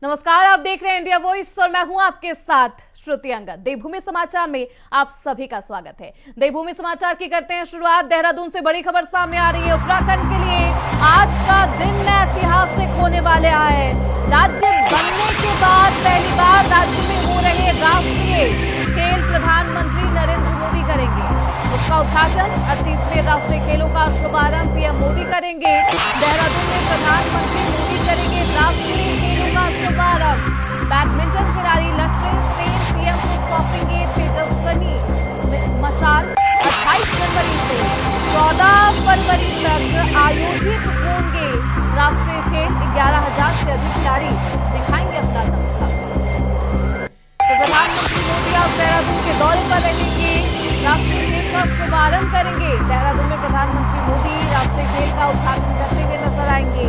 नमस्कार, आप देख रहे हैं इंडिया वॉइस और मैं हूं आपके साथ श्रुति अंगद। देवभूमि समाचार में आप सभी का स्वागत है। देवभूमि समाचार की करते हैं शुरुआत। देहरादून से बड़ी खबर सामने आ रही है। उत्तराखंड के लिए आज का दिन ऐतिहासिक होने वाला है। राज्य बनने के बाद पहली बार राज्य में हो रहे राष्ट्रीय खेल प्रधानमंत्री नरेंद्र मोदी करेंगे। उसका उद्घाटन 38वें राष्ट्रीय खेलों का शुभारंभ पीएम मोदी करेंगे। देहरादून में प्रधानमंत्री मोदी करेंगे राष्ट्रीय खेलों का शुभारंभ। बैडमिंटन खिलाड़ी लक्ष्य सेन पीएम को सौंपेंगे तेजस्विनी मशाल। 28 जनवरी से 14 फरवरी तक आयोजित होंगे राष्ट्रीय खेल। 11,000 से अधिक खिलाड़ी दिखाएंगे अपना दम। तो प्रधानमंत्री मोदी आज देहरादून के दौरे पर रहेंगे, राष्ट्रीय खेल का शुभारंभ करेंगे। देहरादून में प्रधानमंत्री मोदी राष्ट्रीय खेल का उद्घाटन करते हुए नजर आएंगे।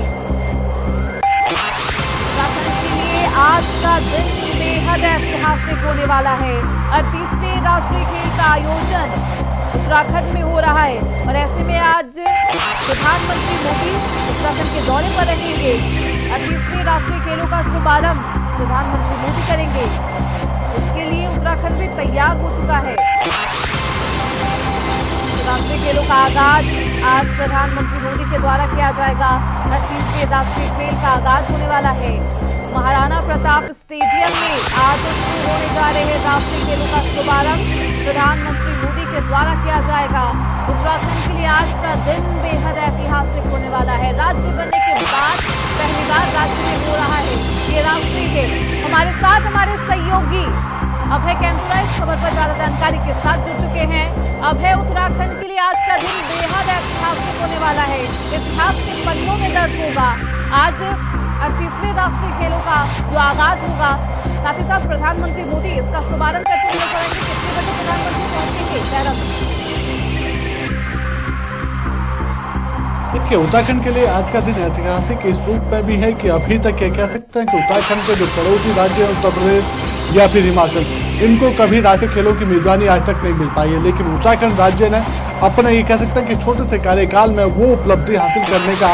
उत्तराखंड के लिए आज का दिन बेहद ऐतिहासिक होने वाला है। 38वें राष्ट्रीय खेल का आयोजन उत्तराखंड में हो रहा है और ऐसे में आज प्रधानमंत्री मोदी उत्तराखंड के दौरे पर रहेंगे। 38वें राष्ट्रीय खेलों का शुभारंभ प्रधानमंत्री मोदी करेंगे। इसके लिए उत्तराखंड भी तैयार हो चुका है। राष्ट्रीय खेलों का आगाज आज प्रधानमंत्री मोदी के द्वारा किया जाएगा। 38वें राष्ट्रीय खेल का आगाज होने वाला है। महाराणा प्रताप स्टेडियम में आज शुरू होने जा रहे राष्ट्रीय खेलों का शुभारंभ प्रधानमंत्री मोदी के द्वारा किया जाएगा। उत्तराखंड के लिए आज का दिन बेहद ऐतिहासिक होने वाला है। राज्य बनने के बाद पहली बार राज्य में हो रहा है ये राष्ट्रीय खेल। हमारे साथ हमारे सहयोगी अभय कैंतुरा इस खबर पर ज्यादा जानकारी के साथ जुड़ चुके हैं। अभय, उत्तराखंड के लिए आज का दिन बेहद ऐतिहासिक होने वाला है। इतिहास के पन्नों में दर्ज होगा। आज 38वें राष्ट्रीय खेलों का जो आगाज होगा, साथ ही साथ प्रधानमंत्री मोदी इसका शुभारंभ करते हुए नजर आएंगे। कितने बजे प्रधानमंत्री पहुंचेंगे देहरादून? देखिए, उत्तराखंड के लिए आज का दिन ऐतिहासिक इस रूप में भी है कि अभी तक ये कह सकते हैं कि उत्तराखंड के जो पड़ोसी राज्य है उत्तर प्रदेश या फिर हिमाचल, इनको कभी राष्ट्रीय खेलों की मेजबानी आज तक नहीं मिल पाई है। लेकिन उत्तराखंड राज्य ने अपना ये कह सकते हैं कि छोटे से कार्यकाल में वो उपलब्धि हासिल करने का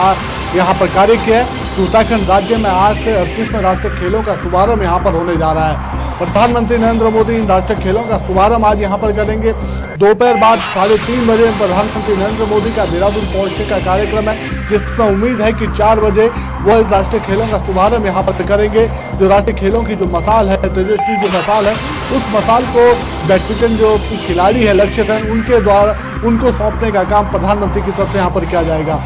यहाँ पर कार्य किया है। तो उत्तराखंड राज्य में आज से 38वें राष्ट्रीय खेलों का शुभारंभ यहाँ पर होने जा रहा है। प्रधानमंत्री नरेंद्र मोदी इन राष्ट्रीय खेलों का शुभारंभ आज यहाँ पर करेंगे। दोपहर बाद 3:30 बजे प्रधानमंत्री नरेंद्र मोदी का देहरादून पहुंचने का कार्यक्रम है, जिसमें उम्मीद है कि 4 बजे वो इस राष्ट्रीय खेलों का शुभारंभ यहाँ पर करेंगे। जो राष्ट्रीय खेलों की जो मसाल है, तेजस्वी जो मसाल है, उस मसाल को बैडमिंटन जो खिलाड़ी है लक्ष्य सेन, उनके द्वारा उनको सौंपने का काम प्रधानमंत्री की तरफ से यहाँ पर किया जाएगा।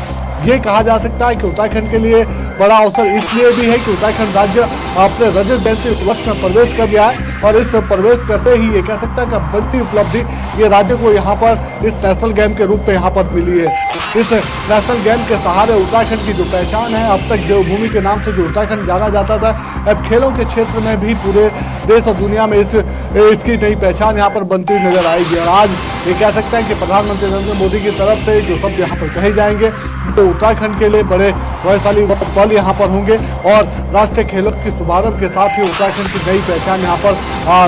ये कहा जा सकता है कि उत्तराखंड के लिए बड़ा अवसर इसलिए भी है कि उत्तराखंड राज्य अपने रजत जयंती वर्ष में प्रवेश कर गया है और इस प्रवेश करते ही ये कह सकता है कि बड़ी उपलब्धि ये राज्य को यहाँ पर इस नेशनल गेम के रूप में यहाँ पर मिली है। इस नेशनल गेम के सहारे उत्तराखंड की जो पहचान है, अब तक देवभूमि के नाम से जो उत्तराखंड जाना जाता था, अब खेलों के क्षेत्र में भी पूरे देश और दुनिया में इसकी नई पहचान यहाँ पर बनती हुई नजर आएगी। और आज ये कह सकते हैं कि प्रधानमंत्री नरेंद्र मोदी की तरफ से जो शब्द यहाँ पर कहे जाएंगे तो उत्तराखंड के लिए बड़े वैशाली पल यहाँ पर होंगे और राष्ट्रीय खेलों के शुभारंभ के साथ ही उत्तराखंड की नई पहचान यहाँ पर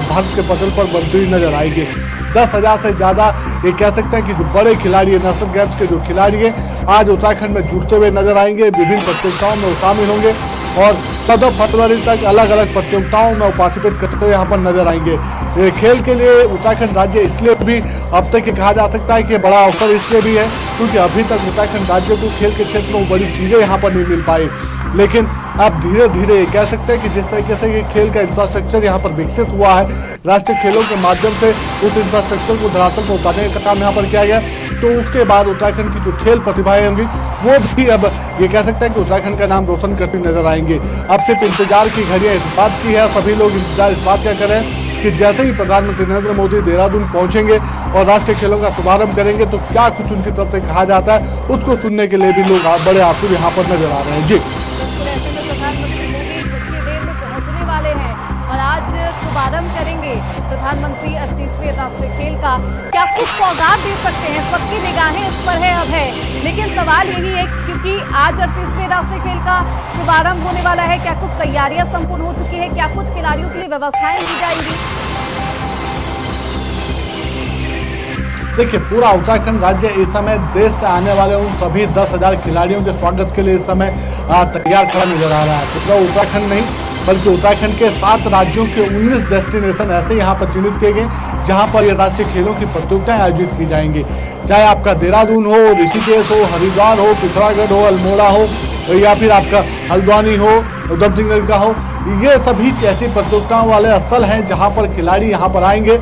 भारत के पटल पर बनती हुई नजर आएगी। 10,000 से ज्यादा ये कह सकते हैं कि जो बड़े खिलाड़ी है, नेशनल गेम्स के जो खिलाड़ी हैं, आज उत्तराखंड में जुड़ते हुए नजर आएंगे। विभिन्न प्रतियोगिताओं में वो शामिल होंगे और 14 फरवरी तक अलग अलग प्रतियोगिताओं में पार्टिसिपेट करते हुए यहाँ पर नजर आएंगे। ये खेल के लिए उत्तराखंड राज्य इसलिए भी अब तक ये कहा जा सकता है कि बड़ा अवसर इसलिए भी है क्योंकि अभी तक उत्तराखंड राज्य को खेल के क्षेत्र में बड़ी चीजें यहाँ पर नहीं मिल पाई। लेकिन अब धीरे धीरे ये कह सकते हैं कि जिस तरीके से ये खेल का इंफ्रास्ट्रक्चर यहाँ पर विकसित हुआ है, राष्ट्रीय खेलों के माध्यम से उस इंफ्रास्ट्रक्चर को धरातल पर उतारने का काम यहाँ पर किया गया, तो उसके बाद उत्तराखंड की जो खेल प्रतिभाएं होंगी वो भी अब ये कह सकते हैं कि उत्तराखंड का नाम रोशन करती नजर आएंगे। अब सिर्फ इंतजार की घड़ियां इस बात की है, सभी लोग इंतजार इस बात का करें कि जैसे ही प्रधानमंत्री नरेंद्र मोदी देहरादून पहुंचेंगे और राष्ट्रीय खेलों का शुभारंभ करेंगे तो क्या कुछ उनकी तरफ से कहा जाता है, उसको सुनने के लिए भी लोग बड़े आतुर यहाँ पर नजर आ रहे हैं। जी, प्रधानमंत्री मोदी कुछ ही देर में पहुंचने वाले हैं और आज शुभारंभ करेंगे प्रधानमंत्री 38वें राष्ट्रीय खेल का। क्या कुछ सौगात दे सकते हैं? सबकी निगाहें इस पर है अब है, लेकिन सवाल यही है क्योंकि आज 38वें राष्ट्रीय खेल का शुभारंभ होने वाला है, क्या कुछ तैयारियां संपूर्ण हो चुकी है? क्या कुछ खिलाड़ियों के लिए व्यवस्थाएं की जाएंगी? देखिए, पूरा उत्तराखंड राज्य इस समय देश से आने वाले उन सभी 10,000 खिलाड़ियों के स्वागत के लिए इस समय तैयार खड़ा नजर आ रहा है। पूरा उत्तराखंड नहीं बल्कि उत्तराखंड के 7 राज्यों के 19 डेस्टिनेशन ऐसे यहाँ पर चिन्हित किए गए जहाँ पर ये राष्ट्रीय खेलों की प्रतियोगिताएं आयोजित की जाएंगी। चाहे आपका देहरादून हो, ऋषिकेश हो, हरिद्वार हो, पिथौरागढ़ हो, अल्मोड़ा हो, या फिर आपका हल्द्वानी हो, उधमसिंह का हो, ये सभी ऐसी प्रतियोगिताओं वाले स्थल हैं जहाँ पर खिलाड़ी यहाँ पर आएंगे,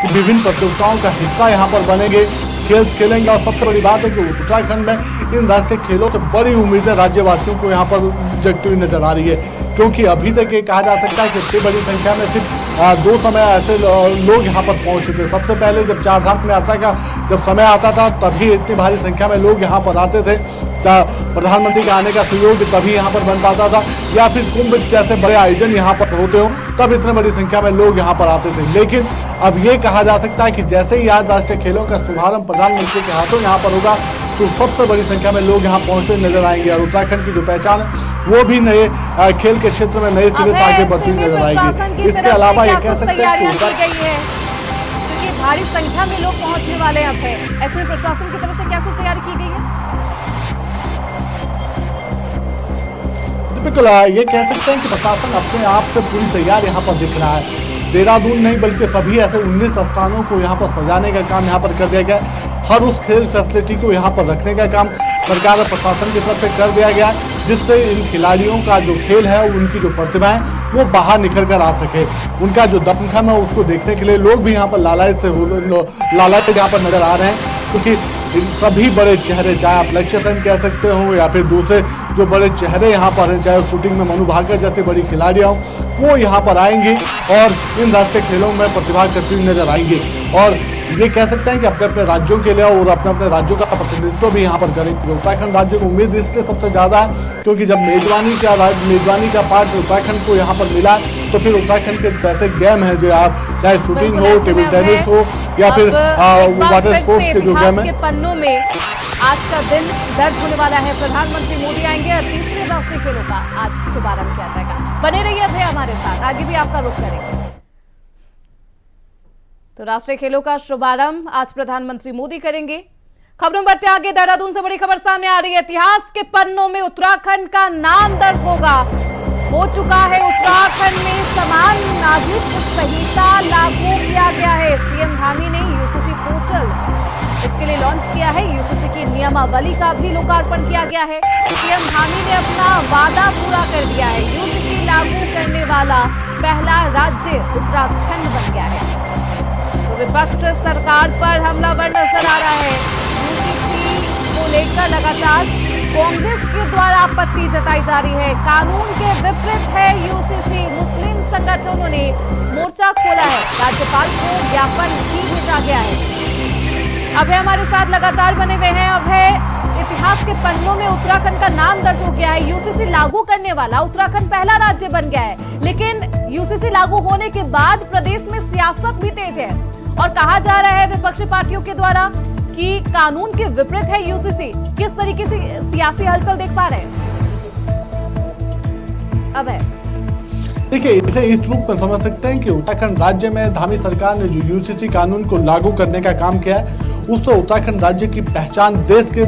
विभिन्न प्रतियोगिताओं का हिस्सा यहाँ पर बनेंगे, खेल खेलेंगे। और सबसे बड़ी बात है कि उत्तराखंड में इन राष्ट्रीय खेलों से बड़ी उम्मीदें राज्यवासियों को यहाँ पर जगती हुई नजर आ रही है, क्योंकि अभी तक ये कहा जा सकता है कि इतनी बड़ी संख्या में सिर्फ 2 समय ऐसे लोग यहाँ पर पहुँचे थे। सबसे पहले जब चारधाम यात्रा का जब समय आता था तभी इतनी भारी संख्या में लोग यहाँ पर आते थे, प्रधानमंत्री के आने का सहयोग तभी यहाँ पर बन पाता था, या फिर कुंभ जैसे बड़े आयोजन यहाँ पर होते हो तब इतने बड़ी संख्या में लोग यहाँ पर आते थे। लेकिन अब ये कहा जा सकता है कि जैसे ही आज राष्ट्रीय खेलों का शुभारंभ प्रधानमंत्री के हाथों यहाँ पर होगा तो सबसे बड़ी संख्या में लोग यहाँ पहुंचते नजर आएंगे और उत्तराखंड की जो पहचान है वो भी नए खेल के क्षेत्र में नए सिरे से आगे बढ़ती नजर आएगी। इसके अलावा ये कह सकते हैं कि भारी संख्या में लोग पहुंचने वाले हैं। ऐसे में प्रशासन की तरफ से क्या कुछ तैयारी की गई है? बिल्कुल ये कह सकते हैं कि प्रशासन अपने आप से पूरी तैयार यहाँ पर दिख रहा है। देहरादून नहीं बल्कि सभी ऐसे 19 स्थानों को यहाँ पर सजाने का काम यहाँ पर कर दिया गया है। हर उस खेल फैसिलिटी को यहाँ पर रखने का काम सरकार और प्रशासन की तरफ से कर दिया गया है, जिससे इन खिलाड़ियों का जो खेल है, उनकी जो प्रतिभा है वो बाहर निखर कर आ सके। उनका जो दमखम है उसको देखने के लिए लोग भी यहाँ पर लालायित यहाँ पर नजर आ रहे हैं, क्योंकि सभी बड़े चेहरे, चाहे आप लक्ष्य सेन कह सकते हो या फिर दूसरे जो बड़े चेहरे यहाँ पर हैं, चाहे शूटिंग में मनु भाकर जैसी बड़ी खिलाड़ियाँ हों, वो यहाँ पर आएंगी और इन राष्ट्रीय खेलों में प्रतिभा करती हुई नजर आएंगी। और ये कह सकते हैं कि अपने अपने राज्यों के लिए और अपने अपने राज्यों का प्रतिनिधित्व भी यहाँ पर करेंगे। उत्तराखंड राज्य को उम्मीद इसलिए सबसे ज्यादा है क्योंकि जब मेजबानी का पार्ट उत्तराखंड को यहाँ पर मिला तो फिर उत्तराखंड के ऐसे गेम है जो आप चाहे शूटिंग हो, टेबल टेनिस हो या फिर वाटर स्पोर्ट्स के जो गेम है। पन्नों में आज का दिन दर्ज होने वाला है। प्रधानमंत्री मोदी आएंगे और 3रे राष्ट्रीय खेलों का आज शुभारंभ किया जाएगा। बने रहिए अभी हमारे साथ, आगे भी आपका रुख करेंगे। तो राष्ट्रीय खेलों का शुभारंभ आज प्रधानमंत्री मोदी करेंगे। खबरों बढ़ते आगे, देहरादून से बड़ी खबर सामने आ रही है। इतिहास के पन्नों में उत्तराखंड का नाम दर्ज होगा। हो चुका है उत्तराखंड में समान नागरिक संहिता लागू किया गया है। सीएम धामी ने यूसीसी पोर्टल इसके लिए लॉन्च किया है। यूसीसी की नियमावली का भी लोकार्पण किया गया है। सीएम धामी ने अपना वादा पूरा कर दिया है। यूसीसी लागू करने वाला पहला राज्य उत्तराखंड बन गया है। तो विपक्ष सरकार पर हमलावर नजर आ रहा है। यूसीसी को लेकर लगातार कांग्रेस के द्वारा आपत्ति जताई जा रही है। कानून के विपरीत है यूसीसी। मुस्लिम संगठनों ने मोर्चा खोला है। राज्यपाल को ज्ञापन भी भेजा गया है। अभय हमारे साथ लगातार बने हुए हैं। अभय, इतिहास के पन्नों में उत्तराखंड का नाम दर्ज हो गया है। यूसीसी लागू करने वाला उत्तराखंड पहला राज्य बन गया है। लेकिन यूसीसी लागू होने के बाद प्रदेश में सियासत भी तेज है और कहा जा रहा है विपक्षी पार्टियों के द्वारा कि कानून के विपरीत है यूसीसी। किस तरीके से सियासी हलचल देख पा रहे हैं? अभय, देखिए, इसे इस रूप में समझ सकते हैं कि उत्तराखंड राज्य में धामी सरकार ने जो यूसीसी कानून को लागू करने का काम किया है, उससे उत्तराखंड राज्य की पहचान देश के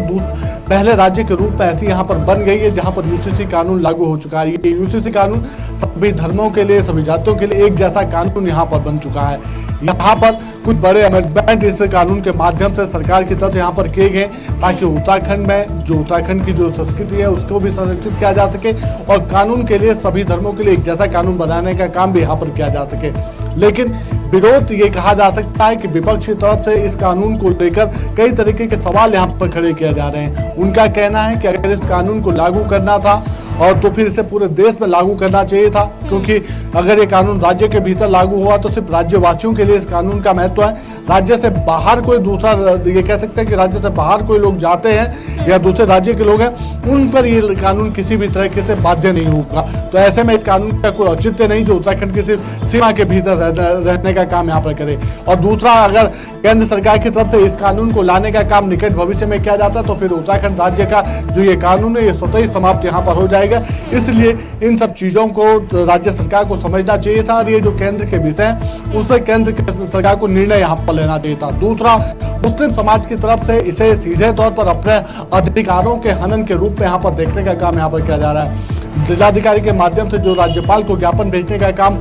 पहले राज्य के रूप में ऐसी यहाँ पर बन गई है जहाँ पर यूसीसी कानून लागू हो चुका है। ये यूसीसी कानून सभी धर्मों के लिए, सभी जातियों के लिए एक जैसा कानून यहाँ पर बन चुका है। यहाँ पर कुछ बड़े अमेंडमेंट इस कानून के माध्यम से सरकार की तरफ से यहाँ पर किए गए ताकि उत्तराखंड में जो उत्तराखंड की जो संस्कृति है उसको भी संरक्षित किया जा सके और कानून के लिए सभी धर्मों के लिए एक जैसा कानून बनाने का काम भी यहाँ पर किया जा सके। लेकिन विरोध ये कहा जा सकता है कि विपक्ष की तरफ से इस कानून को लेकर कई तरीके के सवाल यहाँ पर खड़े किए जा रहे हैं। उनका कहना है कि अगर इस कानून को लागू करना था और तो फिर इसे पूरे देश में लागू करना चाहिए था, क्योंकि अगर ये कानून राज्य के भीतर लागू हुआ तो सिर्फ राज्यवासियों के लिए इस कानून का महत्व है। राज्य से बाहर कोई दूसरा, ये कह सकते हैं कि राज्य से बाहर कोई लोग जाते हैं या दूसरे राज्य के लोग हैं, उन पर ये कानून किसी भी तरीके से बाध्य नहीं होगा। तो ऐसे में इस कानून का कोई औचित्य नहीं जो उत्तराखंड की सिर्फ सीमा के भीतर रहने का काम यहाँ पर करे। और दूसरा, अगर केंद्र सरकार की तरफ से इस कानून को लाने का काम निकट भविष्य में किया जाता तो फिर उत्तराखंड राज्य का जो ये कानून है ये स्वतः ही समाप्त यहाँ पर हो जाएगा। इसलिए इन सब चीजों को राज्य सरकार को समझना चाहिए था और ये जो केंद्र के विषय है उसमें केंद्र सरकार को निर्णय यहाँ पर लेना चाहिए था। दूसरा, मुस्लिम समाज की तरफ से इसे सीधे तौर पर अपने अधिकारों के हनन के रूप में यहाँ पर देखने का काम यहाँ पर किया जा रहा है। जिलाधिकारी के माध्यम से जो राज्यपाल को ज्ञापन भेजने का काम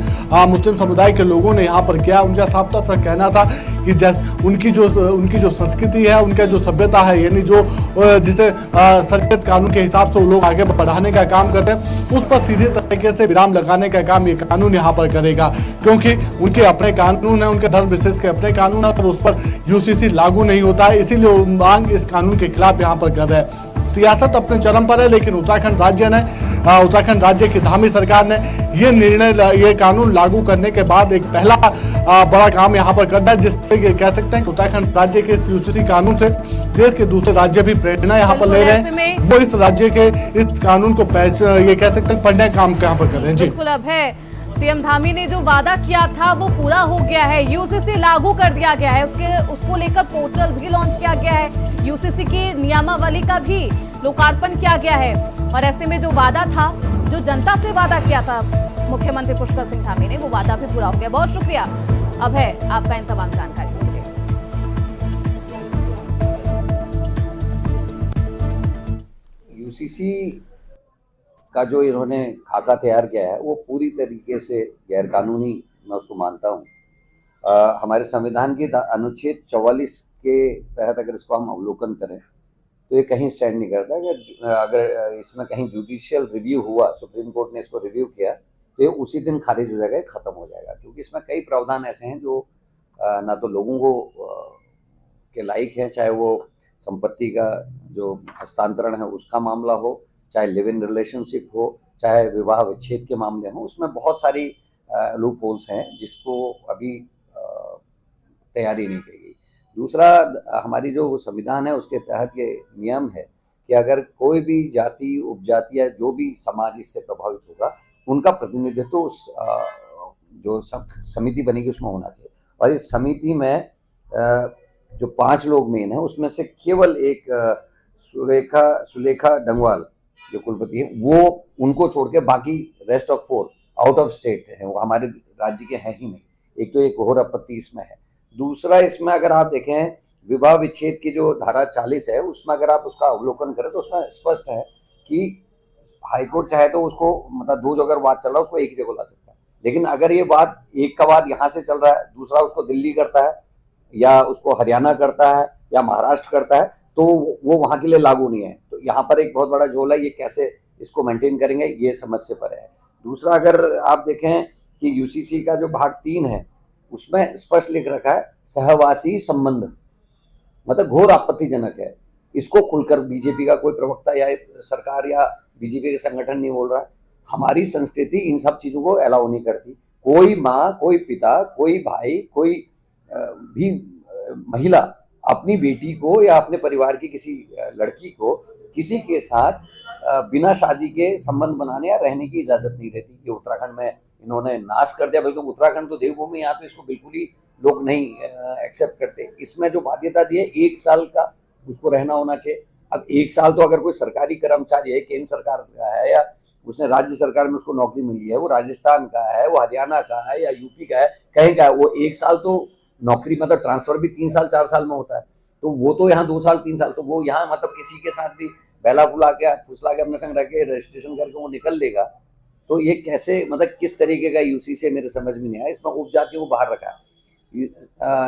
मुस्लिम समुदाय के लोगों ने यहाँ पर किया। उनका साफ तौर पर कहना था कि उनकी जो संस्कृति है, उनका जो सभ्यता है, यानी जो जिसे शरीयत कानून के हिसाब से वो लोग आगे बढ़ाने का काम करते हैं, उस पर सीधे तरीके से विराम लगाने का काम ये कानून यहाँ पर करेगा, क्योंकि उनके अपने कानून है, उनके धर्म विशेष के अपने कानून है, और उस पर यूसीसी लागू नहीं होता है। इसीलिए वो मांग इस कानून के खिलाफ यहाँ पर कर रहे हैं। सियासत अपने चरम पर है, लेकिन उत्तराखंड राज्य की धामी सरकार ने ये कानून लागू करने के बाद एक पहला बड़ा काम यहाँ पर करना है, जिससे कह सकते हैं कि उत्तराखंड राज्य के इस यूसीसी कानून से देश के दूसरे राज्य भी प्रेरणा यहाँ पर ले रहे हैं। वो इस राज्य के इस कानून को ये कह सकते हैं पढ़ने का काम यहाँ पर कर रहे हैं। जी बिल्कुल, अब है सीएम धामी ने जो वादा किया था वो पूरा हो गया है। यूसीसी लागू कर दिया गया है, उसको लेकर पोर्टल भी लॉन्च किया गया है, यूसीसी की नियमावली का भी लोकार्पण किया गया है, और ऐसे में जो वादा था, जो जनता से वादा किया था मुख्यमंत्री पुष्कर सिंह धामी ने, वो वादा भी पूरा हो गया। बहुत शुक्रिया अब है आपका इन तमाम जानकारी के लिए। यूसीसी का जो इन्होंने खाका तैयार किया है वो पूरी तरीके से गैरकानूनी मैं उसको मानता हूँ। हमारे संविधान के अनुच्छेद 44 के तहत अगर इसको हम अवलोकन करें तो ये कहीं स्टैंड नहीं करता। अगर इसमें कहीं जुडिशियल रिव्यू हुआ, सुप्रीम कोर्ट ने इसको रिव्यू किया, तो ये उसी दिन खारिज हो जाएगा, ख़त्म हो जाएगा, क्योंकि इसमें कई प्रावधान ऐसे हैं जो ना तो लोगों को के लायक है, चाहे वो संपत्ति का जो हस्तांतरण है उसका मामला हो, चाहे लिव इन रिलेशनशिप हो, चाहे विवाह विच्छेद के मामले हों, उसमें बहुत सारी लूप होल्स हैं जिसको अभी तैयारी नहीं की गई। दूसरा, हमारी जो संविधान है उसके तहत ये नियम है कि अगर कोई भी जाति, उपजाति या जो भी समाज इससे प्रभावित होगा, उनका प्रतिनिधित्व उस जो समिति बनेगी उसमें होना चाहिए। और इस समिति में जो 5 लोग मेन है, उसमें से केवल एक सुलेखा डंगवाल जो कुलपति है, वो उनको छोड़ के बाकी rest of 4 out of state है, वो हमारे राज्य के हैं ही नहीं। एक तो एक घोर आपत्ति इसमें है। दूसरा, इसमें अगर आप देखें विवाह विच्छेद की जो धारा 40 है, उसमें अगर आप उसका अवलोकन करें तो उसमें स्पष्ट है कि हाईकोर्ट चाहे तो उसको मतलब 2 जगह वाद चल रहा है उसको एक जगह ला सकता है, लेकिन अगर ये वाद एक का वाद यहाँ से चल रहा है, दूसरा उसको दिल्ली करता है या उसको हरियाणा करता है या महाराष्ट्र करता है, तो वो वहाँ के लिए लागू नहीं है। तो यहाँ पर एक बहुत बड़ा झोल है, ये कैसे इसको मेंटेन करेंगे, ये समस्या पर है। दूसरा, अगर आप देखें कि यूसीसी का जो भाग 3 है उसमें स्पष्ट लिख रखा है सहवासी संबंध, मतलब घोर आपत्तिजनक है। इसको खुलकर बीजेपी का कोई प्रवक्ता या सरकार या बीजेपी के संगठन नहीं बोल रहा है। हमारी संस्कृति इन सब चीज़ों को अलाउ नहीं करती। कोई माँ, कोई पिता, कोई भाई, कोई भी महिला अपनी बेटी को या अपने परिवार की किसी लड़की को किसी के साथ बिना शादी के संबंध बनाने या रहने की इजाज़त नहीं रहती। ये उत्तराखंड में इन्होंने नाश कर दिया, बल्कि उत्तराखंड तो देवभूमि, यहाँ तो इसको बिल्कुल ही लोग नहीं एक्सेप्ट करते। इसमें जो बाध्यता दी है 1 साल का उसको रहना होना चाहिए। अब 1 साल तो अगर कोई सरकारी कर्मचारी है, केंद्र सरकार का है या उसने राज्य सरकार में उसको नौकरी मिली है, वो राजस्थान का है, वो हरियाणा का है या यूपी का है, कहीं का है, वो 1 साल तो नौकरी मतलब ट्रांसफर भी 3 साल 4 साल में होता है, तो वो तो यहाँ 2 साल 3 साल, तो वो यहाँ मतलब किसी के साथ भी बेला फुसला के अपने संग रह के रजिस्ट्रेशन करके वो निकल लेगा। तो ये कैसे, मतलब किस तरीके का यूसीसी मेरे समझ में नहीं आया। इसमें उपजातियों को बाहर रखा है।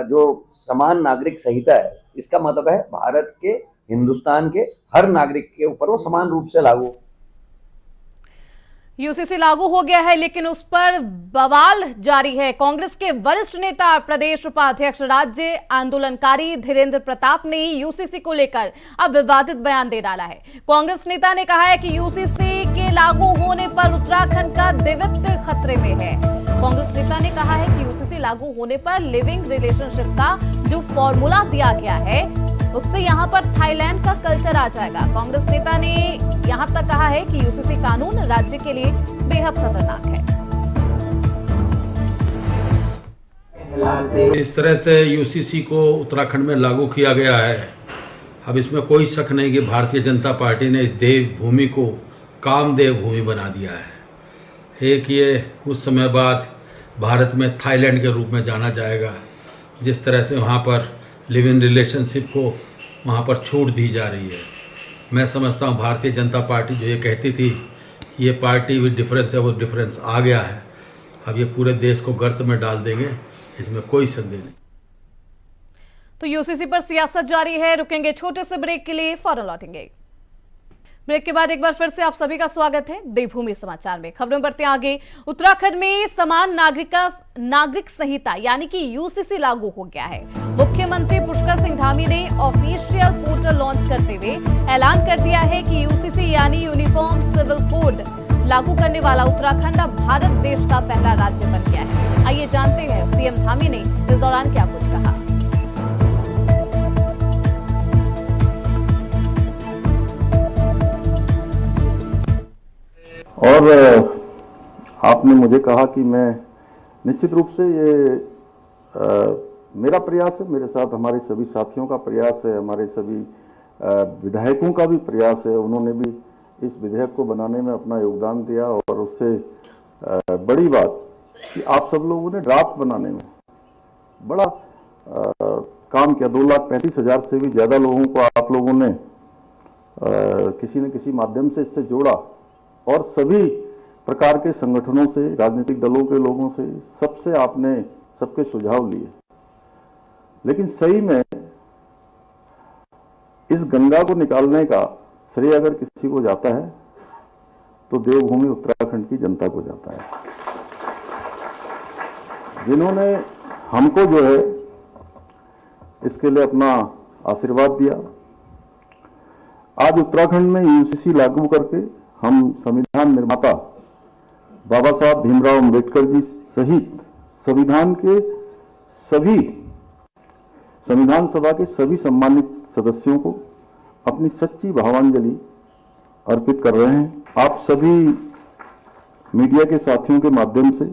जो समान नागरिक संहिता है, इसका मतलब है भारत के, हिंदुस्तान के हर नागरिक के ऊपर वो समान रूप से लागू। यूसीसी लागू हो गया है, लेकिन उस पर बवाल जारी है। कांग्रेस के वरिष्ठ नेता, प्रदेश उपाध्यक्ष, राज्य आंदोलनकारी धीरेन्द्र प्रताप ने यूसीसी को लेकर अब विवादित बयान दे डाला है। कांग्रेस नेता ने कहा है कि यूसीसी के लागू होने पर उत्तराखंड का दिव्यत्व खतरे में है। कांग्रेस नेता ने कहा है कि यूसीसी लागू होने पर लिविंग रिलेशनशिप का जो फॉर्मूला दिया गया है, उससे यहाँ पर थाईलैंड का कल्चर आ जाएगा। कांग्रेस नेता ने यहाँ तक कहा है कि यूसीसी कानून राज्य के लिए बेहद खतरनाक है। इस तरह से यूसीसी को उत्तराखंड में लागू किया गया है। अब इसमें कोई शक नहीं कि भारतीय जनता पार्टी ने इस देवभूमि को कामदेव भूमि बना दिया है। एक ये कुछ समय बाद भारत में थाईलैंड के रूप में जाना जाएगा। जिस तरह से वहाँ पर लिव इन रिलेशनशिप को वहाँ पर छूट दी जा रही है, मैं समझता हूँ भारतीय जनता पार्टी जो ये कहती थी ये पार्टी विद डिफरेंस है, वो डिफरेंस आ गया है। अब ये पूरे देश को गर्त में डाल देंगे, इसमें कोई संदेह नहीं। तो यूसीसी पर सियासत जारी है। रुकेंगे छोटे से ब्रेक के लिए, फौरन लौटेंगे। ब्रेक के बाद एक बार फिर से आप सभी का स्वागत है देवभूमि समाचार में। खबरों बढ़ते आगे। उत्तराखंड में समान नागरिक संहिता यानी कि यूसीसी लागू हो गया है। मुख्यमंत्री पुष्कर सिंह धामी ने ऑफिशियल पोर्टल लॉन्च करते हुए ऐलान कर दिया है कि यूसीसी यानी यूनिफॉर्म सिविल कोड लागू करने वाला उत्तराखंड अब भारत देश का पहला राज्य बन गया है। आइए जानते हैं सीएम धामी ने इस दौरान क्या कुछ कहा। और आपने मुझे कहा कि मैं निश्चित रूप से ये मेरा प्रयास है, मेरे साथ हमारे सभी साथियों का प्रयास है, हमारे सभी विधायकों का भी प्रयास है। उन्होंने भी इस विधेयक को बनाने में अपना योगदान दिया और उससे बड़ी बात कि आप सब लोगों ने ड्राफ्ट बनाने में बड़ा काम किया। 2,35,000 से भी ज़्यादा लोगों को आप लोगों ने किसी न किसी माध्यम से इससे जोड़ा और सभी प्रकार के संगठनों से, राजनीतिक दलों के लोगों से, सबसे आपने सबके सुझाव लिए। लेकिन सही में इस गंगा को निकालने का श्रेय अगर किसी को जाता है तो देवभूमि उत्तराखंड की जनता को जाता है, जिन्होंने हमको जो है इसके लिए अपना आशीर्वाद दिया। आज उत्तराखंड में यूसीसी लागू करके हम संविधान निर्माता बाबा साहब भीमराव अंबेडकर जी सहित संविधान सभा के सभी सम्मानित सदस्यों को अपनी सच्ची भावांजलि अर्पित कर रहे हैं। आप सभी मीडिया के साथियों के माध्यम से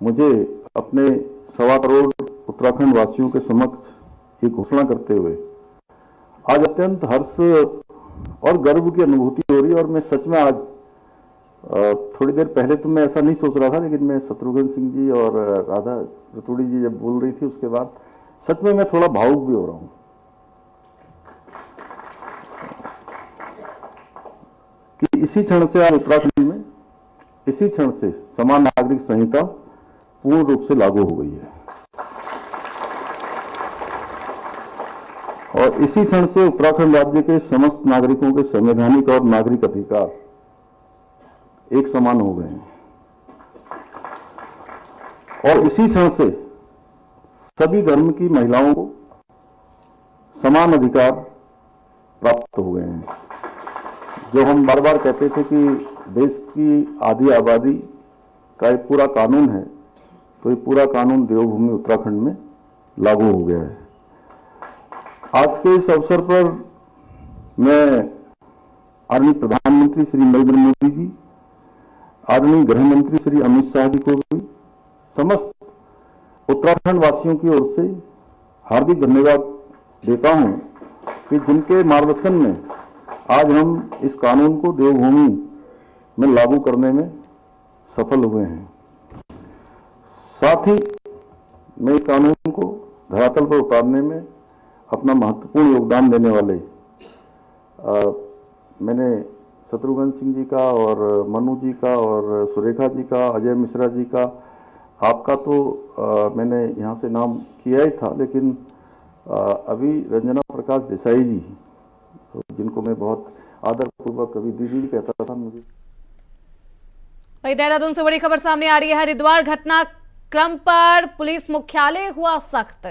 मुझे अपने 1.25 करोड़ उत्तराखंड वासियों के समक्ष ये घोषणा करते हुए आज अत्यंत हर्ष और गर्व की अनुभूति हो रही है। और मैं सच में आज थोड़ी देर पहले तो मैं ऐसा नहीं सोच रहा था, लेकिन मैं शत्रुघ्न सिंह जी और राधा रतूड़ी जी जब बोल रही थी उसके बाद सच में मैं थोड़ा भावुक भी हो रहा हूं कि इसी क्षण से आज उत्तराखंड में इसी क्षण से समान नागरिक संहिता पूर्ण रूप से लागू हो गई है और इसी क्षण से उत्तराखंड राज्य के समस्त नागरिकों के संवैधानिक और नागरिक अधिकार एक समान हो गए हैं और इसी क्षण से सभी धर्म की महिलाओं को समान अधिकार प्राप्त हो गए हैं। जो हम बार बार कहते थे कि देश की आधी आबादी का एक पूरा कानून है, तो ये पूरा कानून देवभूमि उत्तराखंड में लागू हो गया है। आज के इस अवसर पर मैं आदरणीय प्रधानमंत्री श्री नरेंद्र मोदी जी, आदरणीय गृह मंत्री श्री अमित शाह जी को भी समस्त उत्तराखंड वासियों की ओर से हार्दिक धन्यवाद देता हूं कि जिनके मार्गदर्शन में आज हम इस कानून को देवभूमि में लागू करने में सफल हुए हैं। साथ ही मैं इस कानून को धरातल पर उतारने में अपना महत्वपूर्ण योगदान देने वाले मैंने शत्रुघ्न सिंह जी का और मनु जी का और सुरेखा जी का, अजय मिश्रा जी का, आपका तो मैंने यहाँ से नाम किया ही था, लेकिन अभी रंजना प्रकाश देसाई जी, जिनको मैं बहुत आदरपूर्वक कभी दीदी कहता था मुझे। वही देहरादून से बड़ी खबर सामने आ रही है। हरिद्वार घटनाक्रम पर पुलिस मुख्यालय हुआ सख्त।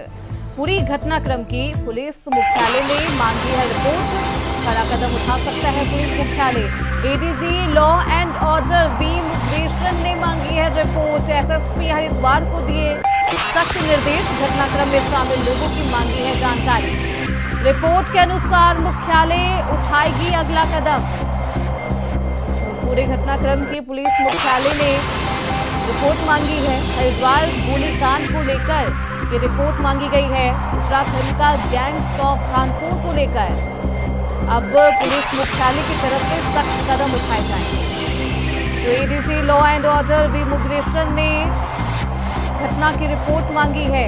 पूरी घटनाक्रम की पुलिस मुख्यालय ने मांगी है रिपोर्ट। कड़ा कदम उठा सकता है पुलिस मुख्यालय। ADG law and order V Mukeshan ने मांगी है रिपोर्ट। एसएसपी हरिद्वार को दिए सख्त निर्देश। घटनाक्रम में शामिल लोगों की मांगी है जानकारी। रिपोर्ट के अनुसार मुख्यालय उठाएगी अगला कदम। पूरे घटनाक्रम की पुलिस मुख्यालय ने रिपोर्ट मांगी है। हरिद्वार गोलीकांड को लेकर ये रिपोर्ट मांगी गई है। उत्तराखंड का गैंग्स ऑफ खानपुर को लेकर अब पुलिस मुख्यालय की तरफ से सख्त कदम उठाए जाएंगे। तो ADC law and order V Mukeshan ने घटना की रिपोर्ट मांगी है।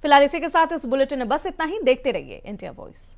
फिलहाल इसी के साथ इस बुलेटिन में बस इतना ही। देखते रहिए इंडिया वॉइस।